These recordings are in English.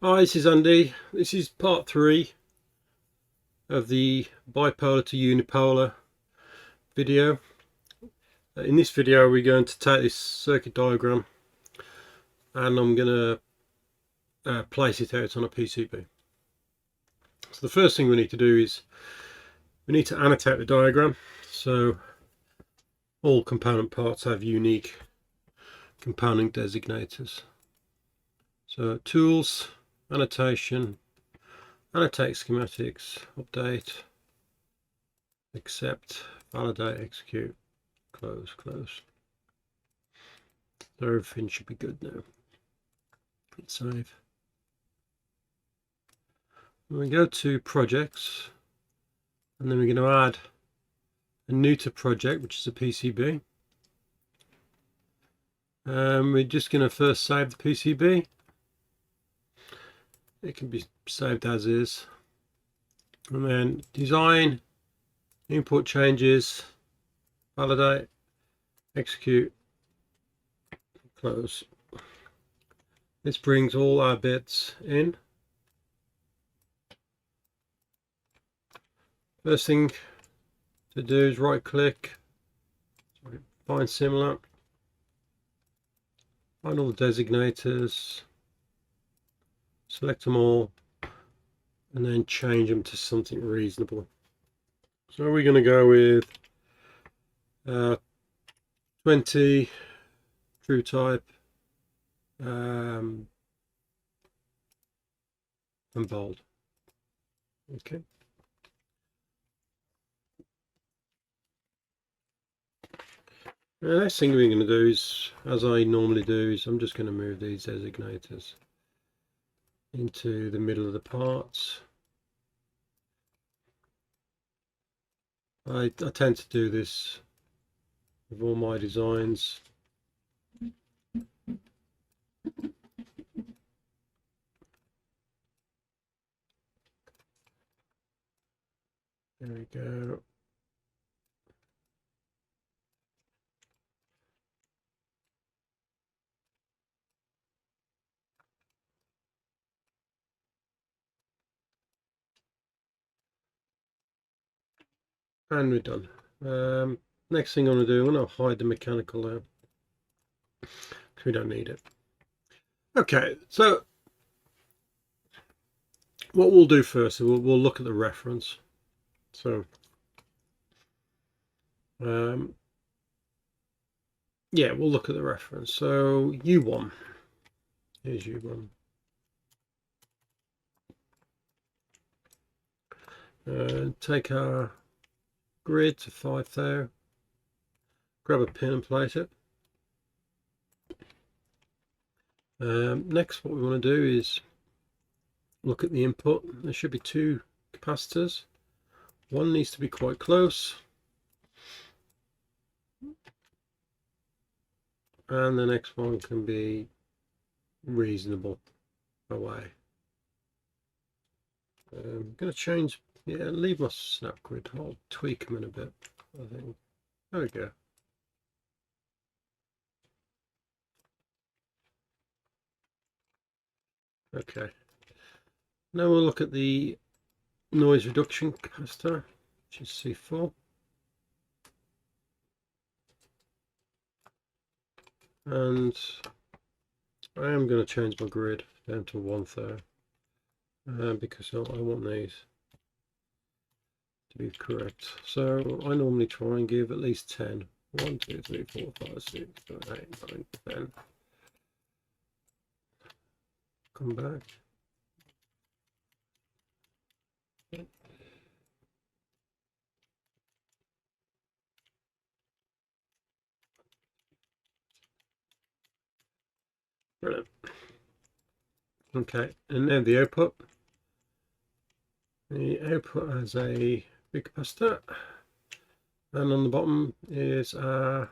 Hi, this is Andy. This is part 3 of the bipolar to unipolar video. In this video we're going to take this circuit diagram and I'm going to place it out on a PCB. So the first thing we need to do is we need to annotate the diagram, so all component parts have unique component designators. So tools, annotation, annotate schematics, update, accept, validate, execute, close. So everything should be good now. Hit save. When we go to projects, and then we're going to add a new to project, which is a PCB. We're just going to first save the PCB. It can be saved as is. And then design, input changes, validate, execute, close. This brings all our bits in. First thing to do is right click, find similar, find all the designators, select them all, and then change them to something reasonable. So we're going to go with 20 true type and bold. Okay. The next thing we're going to do is, as I normally do, is I'm just going to move these designators into the middle of the parts. I tend to do this with all my designs. There we go. And we're done. Next thing I'm going to do, I'm going to hide the mechanical there, because we don't need it. Okay, so what we'll do first is we'll look at the reference. So yeah, we'll look at the reference. So U1, here's U1. Take our grid to 5,000, grab a pin and place it. Next, what we want to do is look at the input. There should be 2 capacitors. One needs to be quite close, and the next one can be reasonable away. I'm going to change, leave my snap grid. I'll tweak them in a bit, I think. There we go. Okay. Now we'll look at the noise reduction capacitor, which is C4. And I am going to change my grid down to 1,000 because I want these to be correct. So I normally try and give at least 10. 1, 2, 3, 4, 5, 6, 7, 8, 9, 10. Come back. Brilliant. Okay, and now the output. The output has a big capacitor, and on the bottom is a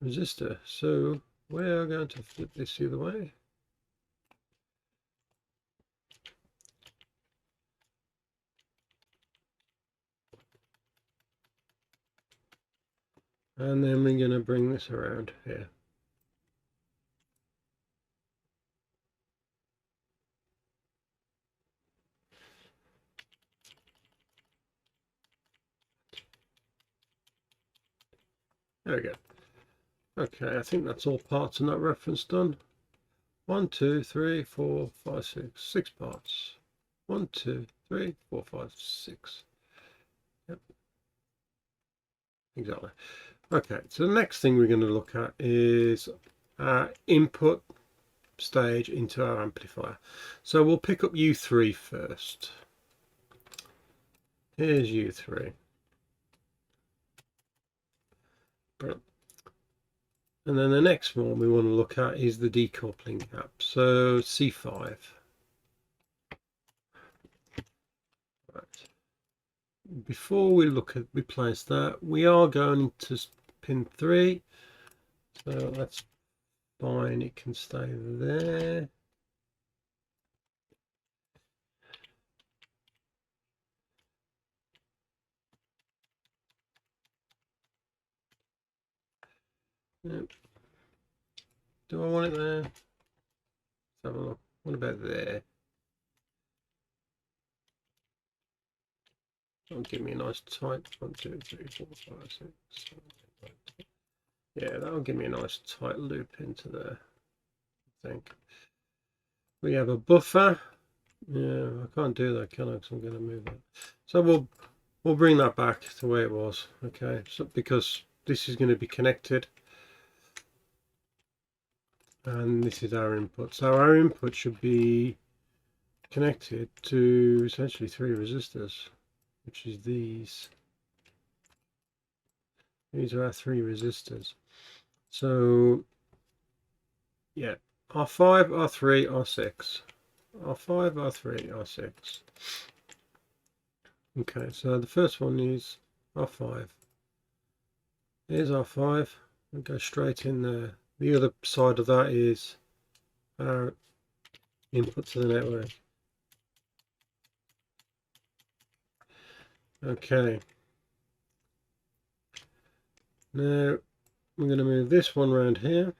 resistor. So we're going to flip this the other way. And then we're going to bring this around here. There we go. Okay, I think that's all parts in that reference done. 1, 2, 3, 4, 5, 6. 6 parts. 1, 2, 3, 4, 5, 6. Yep. Exactly. Okay, so the next thing we're going to look at is our input stage into our amplifier. So we'll pick up U3 first. Here's U3. And then the next one we want to look at is the decoupling gap. So C5. Right. Before we place that, we are going to pin 3. So that's fine, it can stay there. Yep. Do I want it there? Let's have a look. What about there? That'll give me a nice tight 1, 2, 3, 4, 5, 6, 7, 8, 9. Yeah, that'll give me a nice tight loop into there, I think. We have a buffer. Yeah, I can't do that, can I? Because I'm going to move it. So we'll bring that back to the way it was. Okay, so because this is going to be connected, and this is our input. So our input should be connected to essentially 3 resistors, which is these. These are our 3 resistors. So yeah, R5, R3, R6. R5, R3, R6. Okay, so the first one is R5. Here's R5. We'll go straight in there. The other side of that is our input to the network. Okay. Now we're going to move this one around here.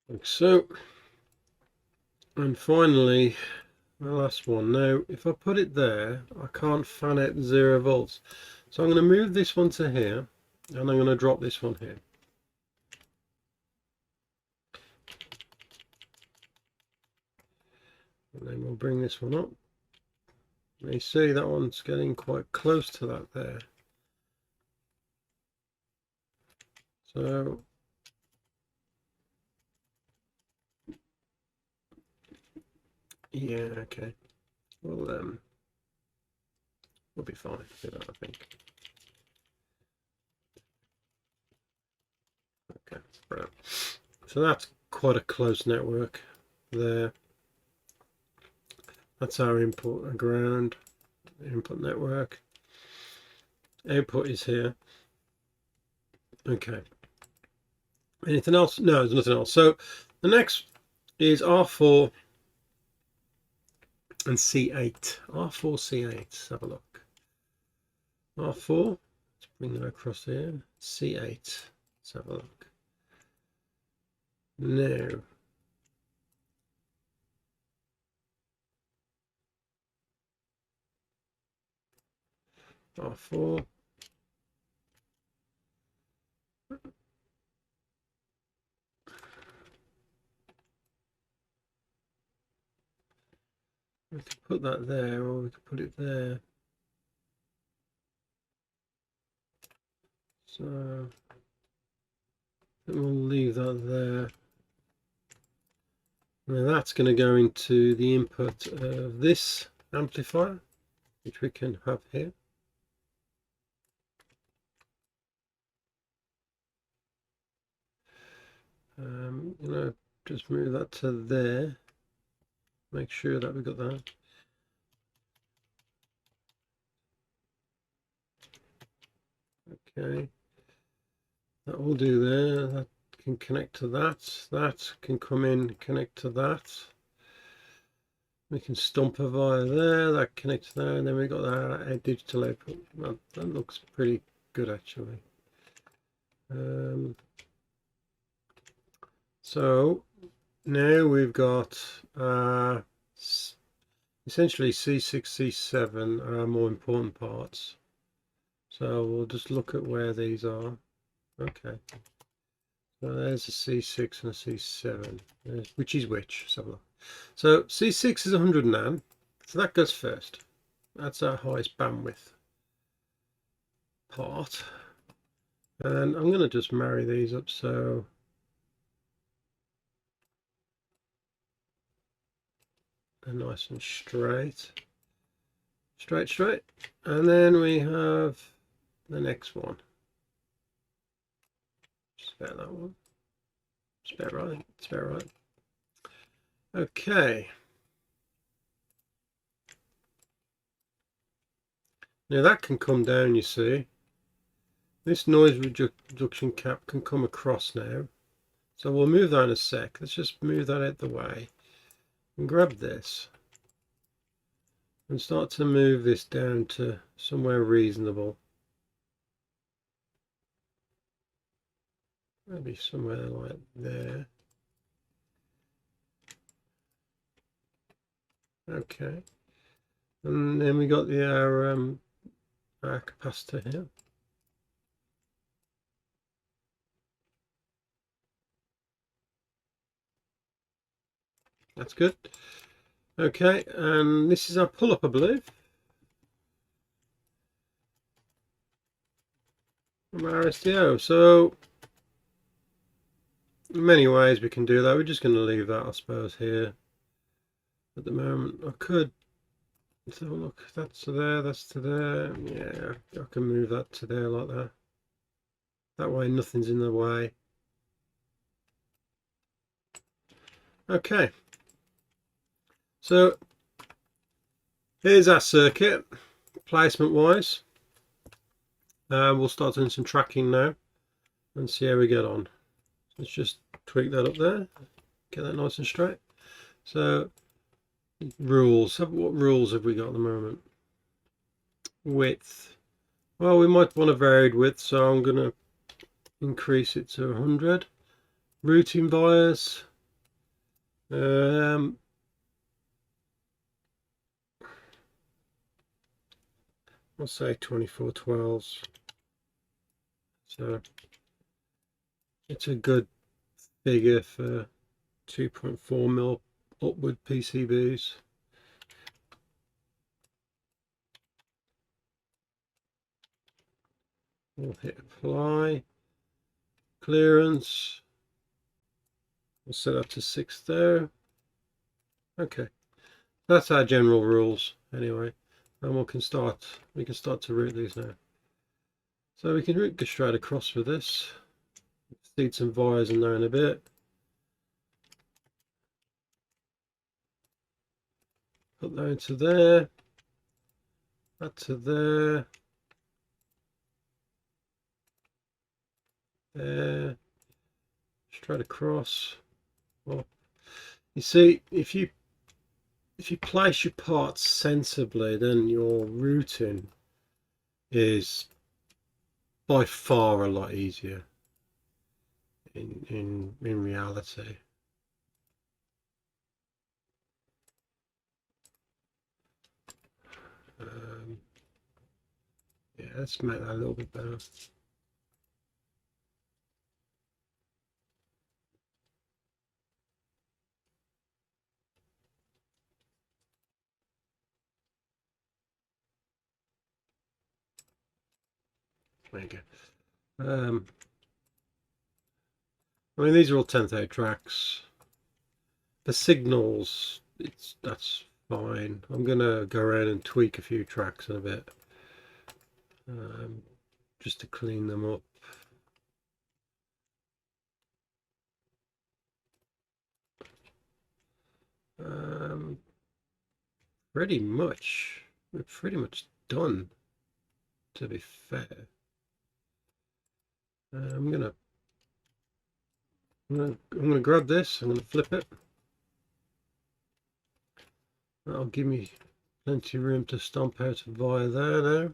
Like so. And finally, the last one. Now, if I put it there, I can't fan out 0 volts. So I'm going to move this one to here, and I'm going to drop this one here. And then we'll bring this one up. And you see that one's getting quite close to that there. So yeah, okay. Well, we'll be fine with that, I think. Okay, right. So that's quite a close network there. That's our input and ground, input network. Output is here. Okay. Anything else? No, there's nothing else. So the next is R4 and C8. R4, C8. Let's have a look. R4. Let's bring that across here. C8. Let's have a look. Now. R4. We could put that there, or we could put it there. So we'll leave that there. Now that's going to go into the input of this amplifier, which we can have here. Just move that to there. Make sure that we got that. Okay, that will do there. That can connect to that. That can come in, connect to that. We can stump a via there. That connects there, and then we got our digital output. Well, that looks pretty good actually. So now we've got essentially C6, C7 are more important parts. So we'll just look at where these are. Okay. So there's a C6 and a C7. Which is which? Let's have a look. So C6 is 100 nan. So that goes first. That's our highest bandwidth part. And I'm going to just marry these up so they're nice and straight. Straight. And then we have the next one. Spare that one. Spare right. Okay. Now that can come down, you see. This noise reduction cap can come across now. So we'll move that in a sec. Let's just move that out the way. And grab this. And start to move this down to somewhere reasonable. Maybe somewhere like there. Okay. And then we got our capacitor here. That's good. Okay, and this is our pull-up, I believe, from our SDO. So in many ways we can do that. We're just going to leave that, I suppose, here at the moment. I could, let's have a look. That's to there, that's to there. Yeah, I can move that to there like that. That way nothing's in the way. Okay. So here's our circuit, placement wise. We'll start doing some tracking now and see how we get on. Let's just tweak that up there, get that nice and straight. So rules, what rules have we got at the moment? Width, well, we might want a varied width, so I'm going to increase it to 100. Routing bias, I'll say 2412s. So it's a good figure for 2.4 mil upward PCBs. We'll hit apply. Clearance. We'll set up to 6 there. Okay. That's our general rules anyway. And we can start to route these now. So we can route straight across with this. Feed some wires in there in a bit. Put that into there. That to there. There. Straight across. Well, you see, if you place your parts sensibly, then your routing is by far a lot easier in reality. Yeah, let's make that a little bit better. There you go. I mean, these are all 10th tracks. The signals, that's fine. I'm gonna go around and tweak a few tracks in a bit, just to clean them up. We're pretty much done, to be fair. I'm gonna grab this, I'm gonna flip it. That'll give me plenty of room to stomp out via there now.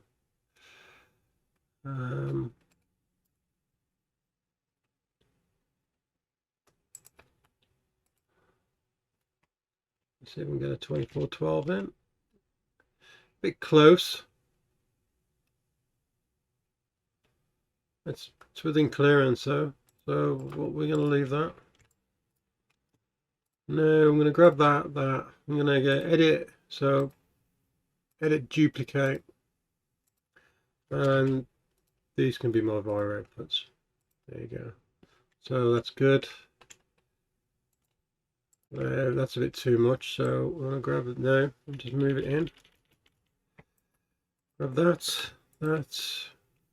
Let's see if we can get a 2412 in. Bit close. It's within clearance, so what we're going to leave that. No, I'm going to grab that. I'm going to get edit. So edit, duplicate, and these can be my wire outputs. There you go. So that's good. That's a bit too much, so I'm going to grab it now and just move it in. Grab that, and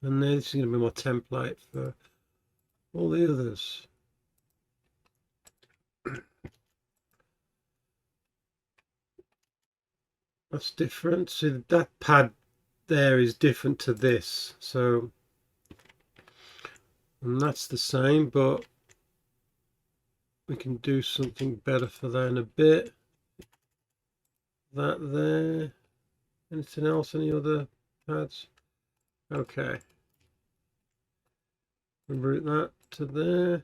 then this is going to be my template for all the others. That's different. See, that pad there is different to this, so, and that's the same, but we can do something better for that in a bit. That there. Anything else? Any other pads? Okay. Route that to there.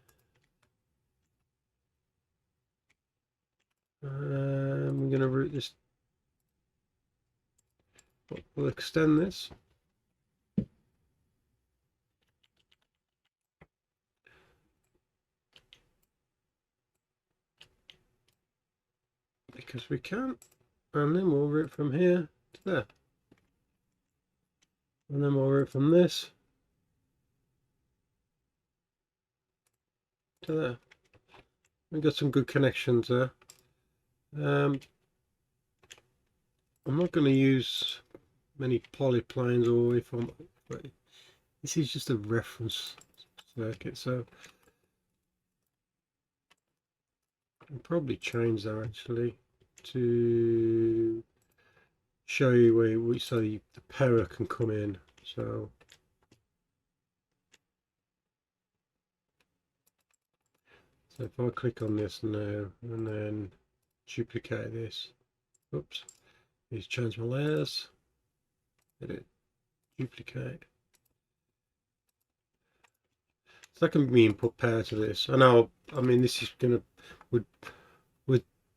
We're going to route this. We'll extend this. Because we can. And then we'll route from here to there. And then we'll route from this to there. We've got some good connections there. I'm not going to use many polyplanes, or if I'm, but this is just a reference circuit, so I'll probably change that actually to show you where so the power can come in. So if I click on this now and then duplicate this, oops, please change my layers, edit, duplicate. So that can be input pair to this. I know, I mean, this is gonna would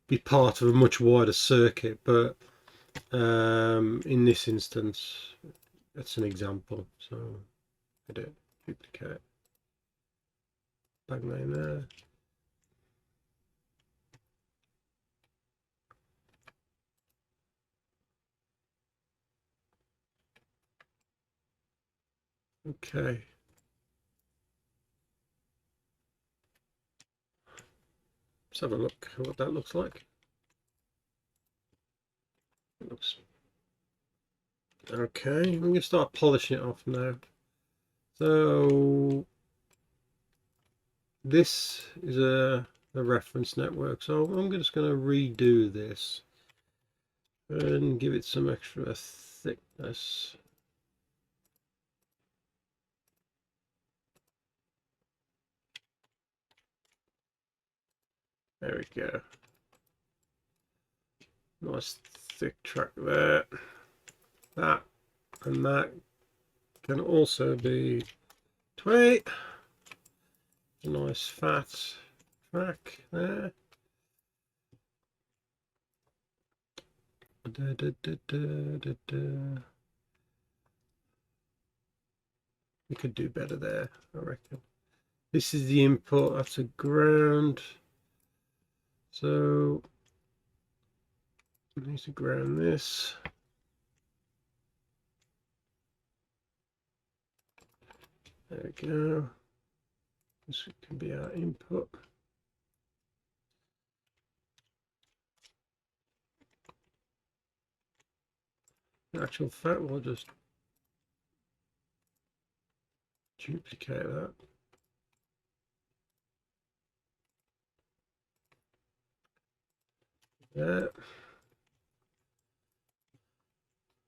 be part of a much wider circuit, but in this instance, that's an example. So edit, duplicate, bang that in there. Okay. Let's have a look at what that looks like. It looks okay. I'm going to start polishing it off now. So this is a reference network. So I'm just going to redo this and give it some extra thickness. There we go. Nice thick track there. That and that can also be 20. A nice fat track there. We could do better there, I reckon. This is the input, that's a ground. So I need to ground this. There we go. This can be our input. In actual fact, we'll just duplicate that. There.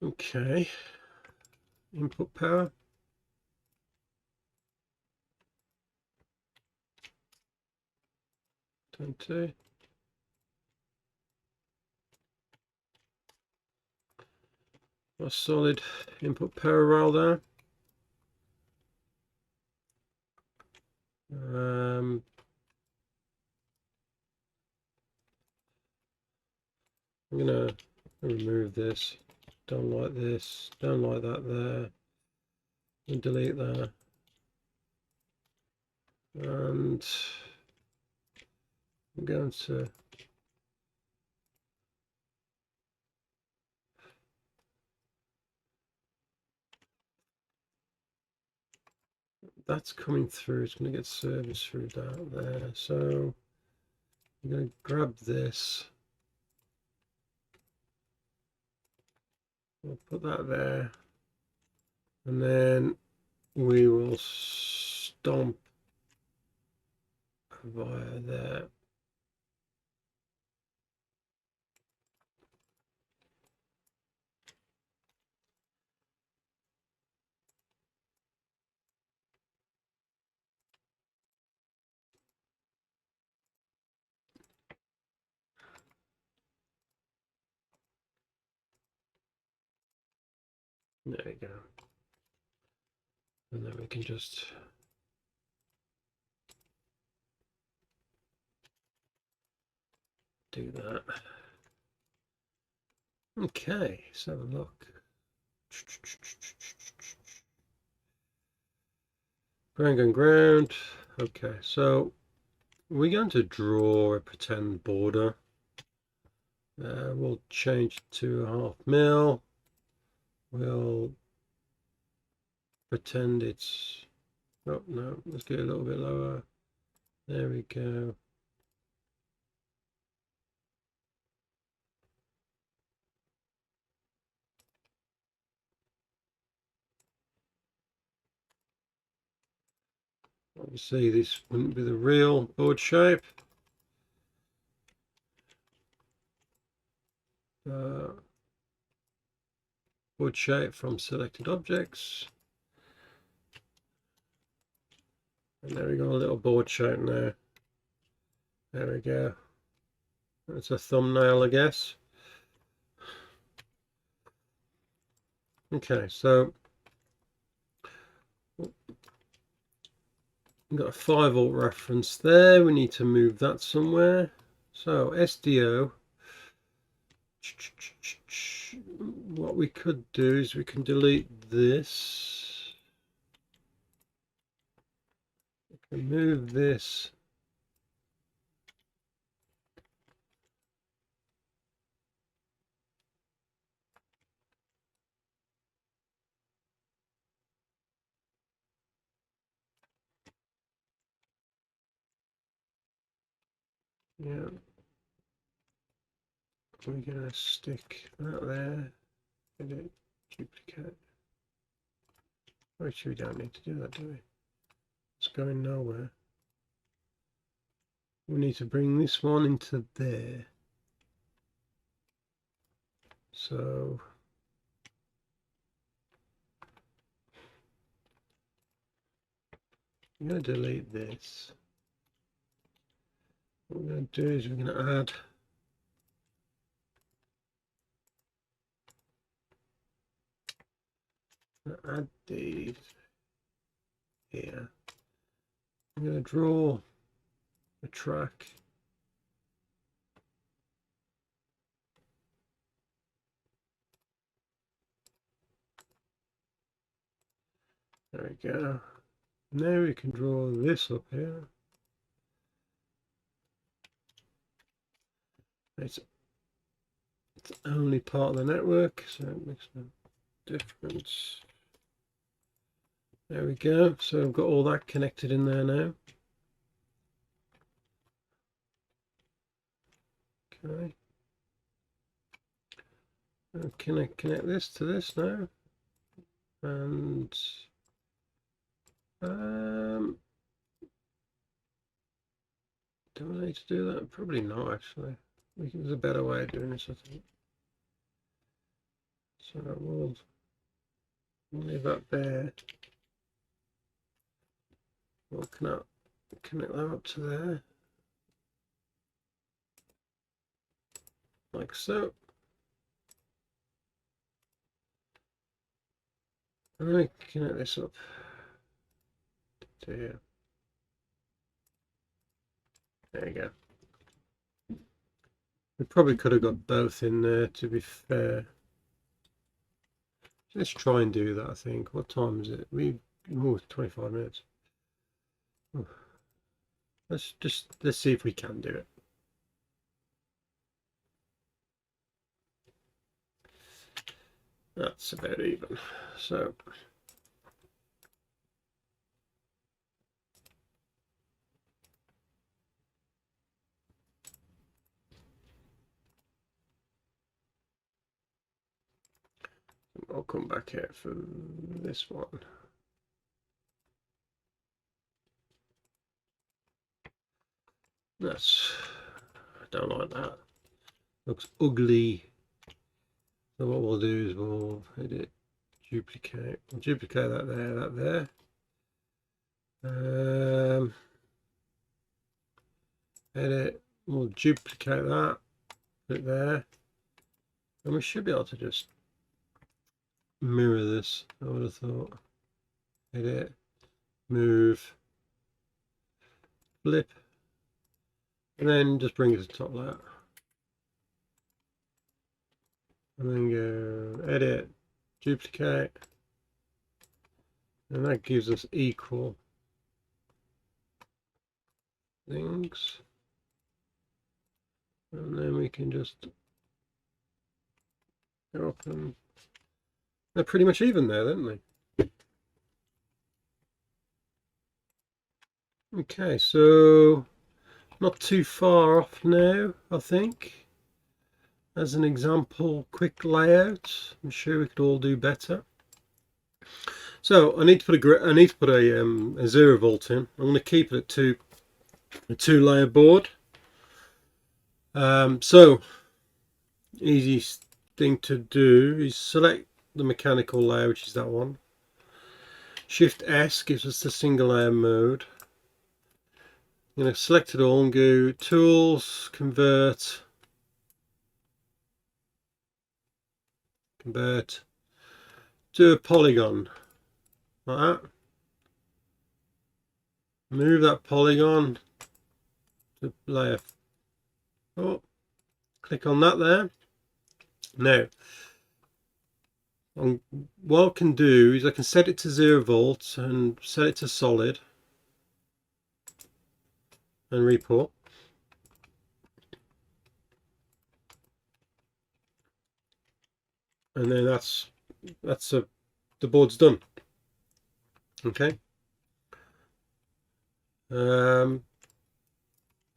Okay. Input power. Turn 2. A solid input power rail there. I'm gonna remove this, don't like this, don't like that there, and delete that, and I'm going to that's coming through, it's going to get service through that there, so I'm going to grab this, we'll put that there, and then we will stomp via there. There we go. And then we can just do that. Okay, let's have a look. Ground. Okay, so we're going to draw a pretend border. We'll change it to 1/2 mil. We'll pretend it's, oh no, let's get a little bit lower. There we go. Obviously this wouldn't be the real board shape. Board shape from selected objects. And there we go, a little board shape now. There we go. That's a thumbnail, I guess. Okay, so we've got a 5-volt reference there. We need to move that somewhere. So SDO. What we could do is we can delete this. We can move this. Yeah. We're gonna stick that there. Edit, duplicate. Actually, we don't need to do that, do we? It's going nowhere. We need to bring this one into there. So I'm going to delete this. What we're going to do is we're going to add these here. I'm going to draw a track. There we go. Now we can draw this up here. It's only part of the network, so it makes no difference. There we go. So I've got all that connected in there now. Okay. Can I connect this to this now? And do I need to do that? Probably not, actually. There's a better way of doing this, I think. So we'll leave that there. We'll connect that up to there. Like so. And I connect this up to here. There you go. We probably could have got both in there, to be fair. Let's try and do that, I think. What time is it? Oh, 25 minutes. Oh, let's see if we can do it. That's about even. So I'll come back here for this one. I don't like that. Looks ugly. So what we'll do is we'll edit, duplicate. We'll duplicate that there, that there. Edit. We'll duplicate that, put it there, and we should be able to just mirror this. I would have thought. Edit, move, flip, and then just bring it to the top layer. And then go edit, duplicate, and that gives us equal things. And then we can just go up and they're pretty much even there, aren't they? Okay, so not too far off now, I think. As an example, quick layout. I'm sure we could all do better. So I need to put a 0 volt in. I'm going to keep it at a 2-layer board. So easiest thing to do is select the mechanical layer, which is that one. Shift S gives us the single layer mode. I'm going to select it all and go Tools, Convert, do a polygon like that. Move that polygon to layer 4. Click on that there. Now, what I can do is I can set it to 0 volts and set it to solid and report. And then the board's done. Okay.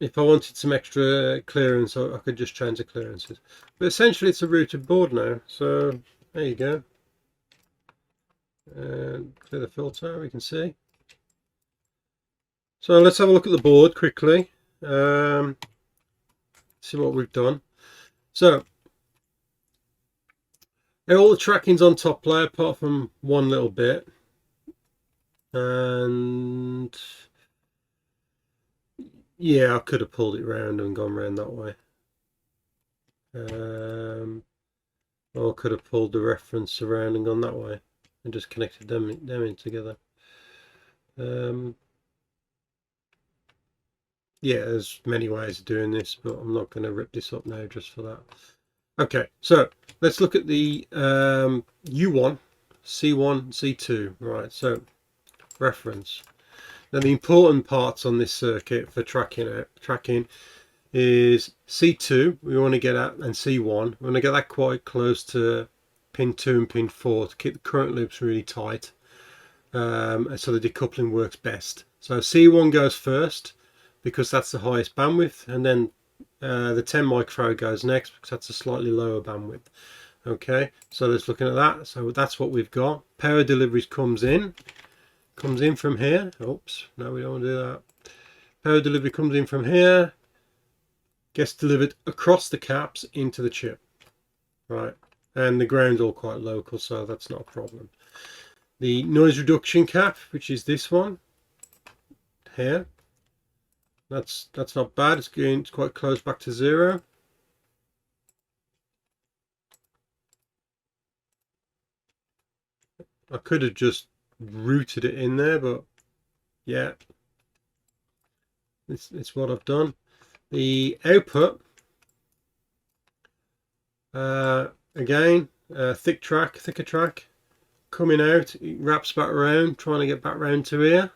If I wanted some extra clearance, I could just change the clearances. But essentially, it's a routed board now. So there you go. And clear the filter. We can see. So let's have a look at the board quickly. See what we've done. So all the tracking's on top layer apart from one little bit. And yeah, I could have pulled it round and gone round that way. Or I could have pulled the reference around and gone that way and just connected them in together. Yeah, there's many ways of doing this, but I'm not going to rip this up now just for that. Okay, so let's look at the U1, C1, C2. Right, so reference. Now the important parts on this circuit for tracking is C2 we want to get at, and C1 we want to get that quite close to pin 2 and pin 4 to keep the current loops really tight, and so the decoupling works best. So C1 goes first because that's the highest bandwidth, and then the 10 microfarad goes next because that's a slightly lower bandwidth. Okay, so let's looking at that. So that's what we've got. Power deliveries comes in from here. Oops, no, we don't want to do that. Power delivery comes in from here, gets delivered across the caps into the chip, right? And the ground's all quite local, so that's not a problem. The noise reduction cap, which is this one here, that's not bad. It's quite close back to 0. I could have just routed it in there, but yeah, it's what I've done. The output Again, thicker track coming out. It wraps back around, trying to get back round to here.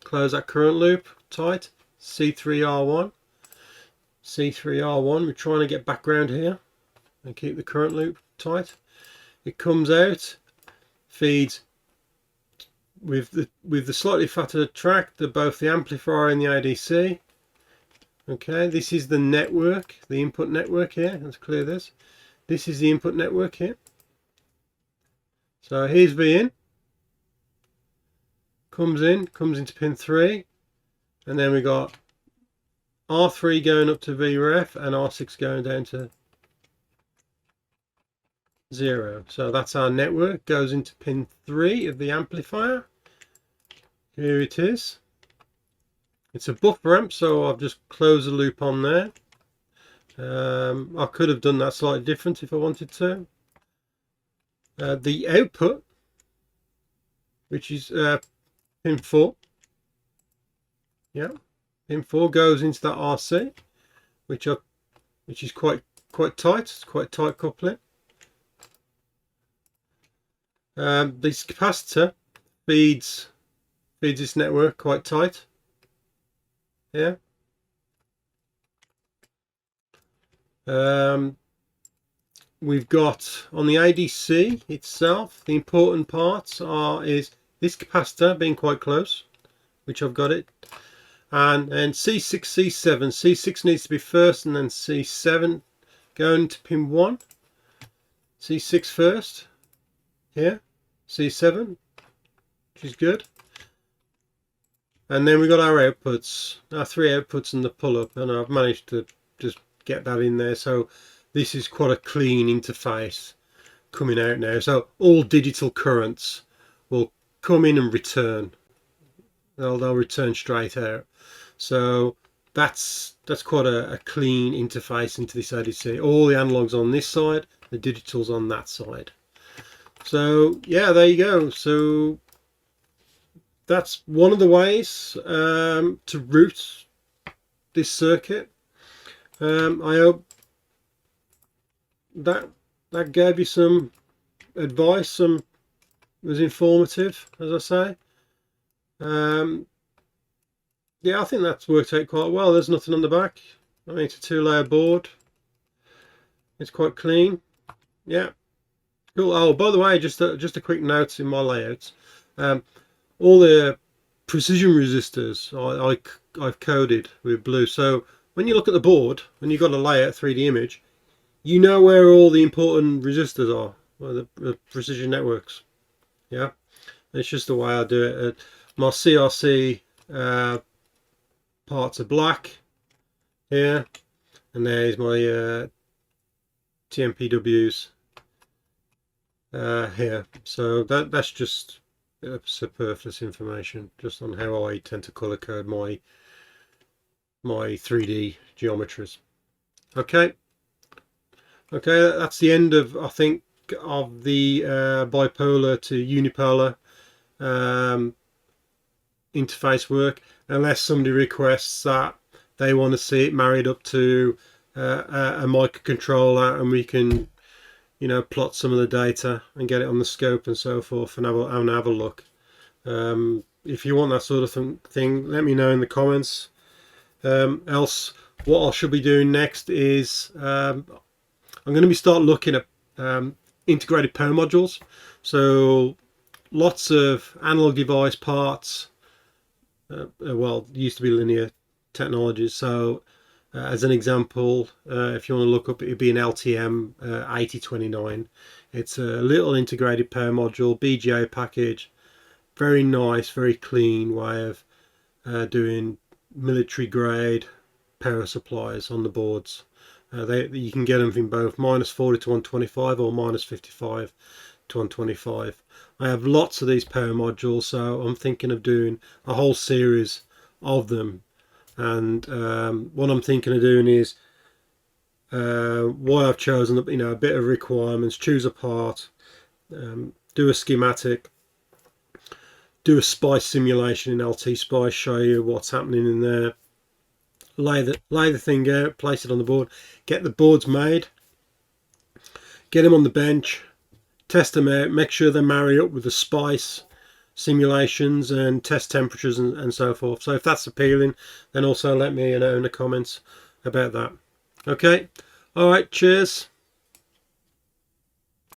Close that current loop tight. C3R1. C3R1. We're trying to get back round here and keep the current loop tight. It comes out, feeds with the slightly fatter track, both the amplifier and the ADC. Okay, this is the network, the input network here. Let's clear this. This is the input network here. So here's V in, comes into pin 3, and then we got R3 going up to VREF and R6 going down to 0. So that's our network, goes into pin 3 of the amplifier. Here it is. It's a buffer amp, so I've just closed the loop on there. I could have done that slightly different if I wanted to. The output, which is pin 4, yeah, pin 4 goes into that RC, which is quite tight. It's quite tight coupling. This capacitor feeds this network quite tight. Yeah. We've got on the ADC itself, the important parts is this capacitor being quite close, which I've got it, and C6, C7. C6 needs to be first, and then C7 going to pin 1. C6 first here, C7, which is good. And then we've got our outputs, our 3 outputs and the pull-up, and I've managed to just get that in there. So this is quite a clean interface coming out now. So all digital currents will come in and return. They'll return straight out. So that's quite a clean interface into this ADC. All the analogs on this side, the digitals on that side. So yeah, there you go. So that's one of the ways to route this circuit. I hope that gave you some advice, was informative, as I say. Yeah, I think that's worked out quite well. There's nothing on the back. I mean, it's a 2-layer board. It's quite clean. Yeah, cool. Oh, by the way, just a quick note in my layouts. All the precision resistors I've coded with blue. So when you look at the board, when you've got a layout 3D image, you know where all the important resistors are, or the precision networks. Yeah, it's just the way I do it. My CRC parts are black here, and there's my TMPWs here. So that's just superfluous information, just on how I tend to color code my 3D geometries. Okay, that's the end of, I think, of the bipolar to unipolar interface work, unless somebody requests that they want to see it married up to a microcontroller, and we can, you know, plot some of the data and get it on the scope and so forth, and have a look. If you want that sort of thing, let me know in the comments. Else, what I should be doing next is I'm going to start looking at integrated power modules. So lots of analog device parts. Well, it used to be linear technologies. So as an example, if you want to look up, it'd be an LTM 8029. It's a little integrated power module, BGA package. Very nice, very clean way of doing military grade power supplies on the boards. You can get them in both -40 to 125 or -55 to 125. I have lots of these power modules, so I'm thinking of doing a whole series of them. And what I'm thinking of doing is why I've chosen, you know, a bit of requirements, choose a part, do a schematic, do a SPICE simulation in LT SPICE, show you what's happening in there, lay the thing out, place it on the board, get the boards made, get them on the bench, test them out, make sure they marry up with the spice simulations and test temperatures and so forth. So if that's appealing, then also let me know in the comments about that. Okay, all right, cheers.